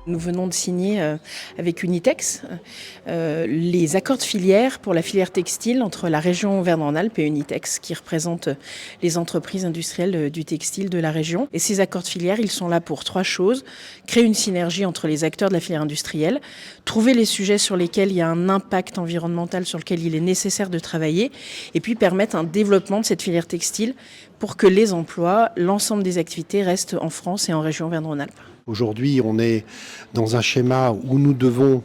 Nous venons de signer avec Unitex les accords de filière pour la filière textile entre la région Auvergne-Rhône-Alpes et Unitex, qui représente les entreprises industrielles du textile de la région. Et ces accords de filière, ils sont là pour trois choses. Créer une synergie entre les acteurs de la filière industrielle, trouver les sujets sur lesquels il y a un impact environnemental sur lequel il est nécessaire de travailler, et puis permettre un développement de cette filière textile pour que les emplois, l'ensemble des activités restent en France et en région Auvergne-Rhône-Alpes. Aujourd'hui, on est dans un schéma où nous devons,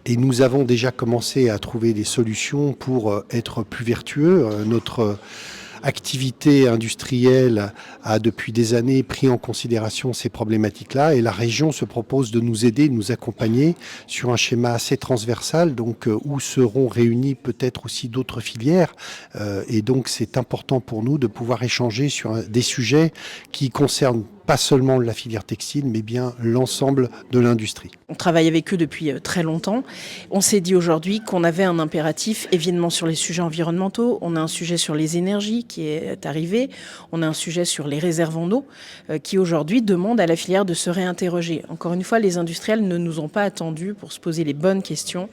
et nous avons déjà commencé à trouver des solutions pour être plus vertueux. Notre activité industrielle a depuis des années pris en considération ces problématiques-là et la région se propose de nous aider, de nous accompagner sur un schéma assez transversal, donc où seront réunis peut-être aussi d'autres filières. Et donc c'est important pour nous de pouvoir échanger sur des sujets qui concernent pas seulement la filière textile, mais bien l'ensemble de l'industrie. On travaille avec eux depuis très longtemps. On s'est dit aujourd'hui qu'on avait un impératif, évidemment sur les sujets environnementaux. On a un sujet sur les énergies qui est arrivé. On a un sujet sur les réserves en eau qui aujourd'hui demande à la filière de se réinterroger. Encore une fois, les industriels ne nous ont pas attendus pour se poser les bonnes questions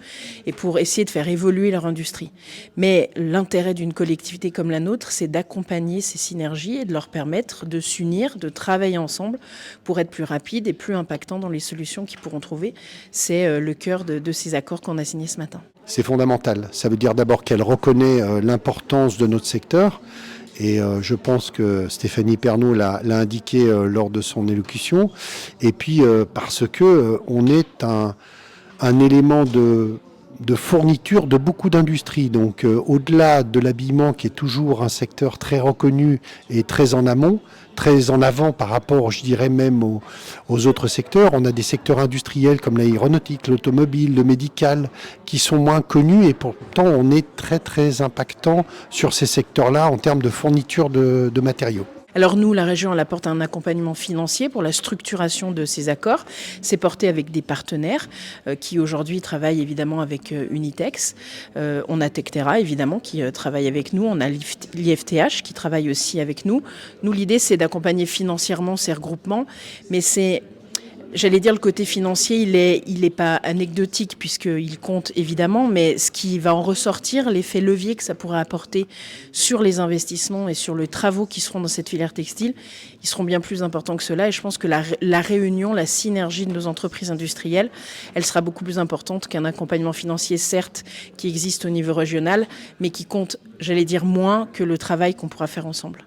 et pour essayer de faire évoluer leur industrie. Mais l'intérêt d'une collectivité comme la nôtre, c'est d'accompagner ces synergies et de leur permettre de s'unir, de travailler ensemble pour être plus rapide et plus impactant dans les solutions qu'ils pourront trouver. C'est le cœur de ces accords qu'on a signés ce matin. C'est fondamental. Ça veut dire d'abord qu'elle reconnaît l'importance de notre secteur. Et je pense que Stéphanie Pernaut l'a indiqué lors de son élocution. Et puis parce que on est un élément de fourniture de beaucoup d'industries. Donc au-delà de l'habillement qui est toujours un secteur très reconnu et très en amont, très en avant par rapport, je dirais même aux autres secteurs, on a des secteurs industriels comme l'aéronautique, l'automobile, le médical qui sont moins connus et pourtant on est très très impactant sur ces secteurs-là en termes de fourniture de matériaux. Alors nous, la région, elle apporte un accompagnement financier pour la structuration de ces accords. C'est porté avec des partenaires qui aujourd'hui travaillent évidemment avec Unitex. On a Tectera évidemment qui travaille avec nous. On a l'IFTH qui travaille aussi avec nous. Nous, l'idée, c'est d'accompagner financièrement ces regroupements, mais c'est... J'allais dire le côté financier, il est pas anecdotique puisqu'il compte évidemment, mais ce qui va en ressortir, l'effet levier que ça pourrait apporter sur les investissements et sur les travaux qui seront dans cette filière textile, ils seront bien plus importants que cela. Et je pense que la réunion, la synergie de nos entreprises industrielles, elle sera beaucoup plus importante qu'un accompagnement financier, certes, qui existe au niveau régional, mais qui compte, j'allais dire, moins que le travail qu'on pourra faire ensemble.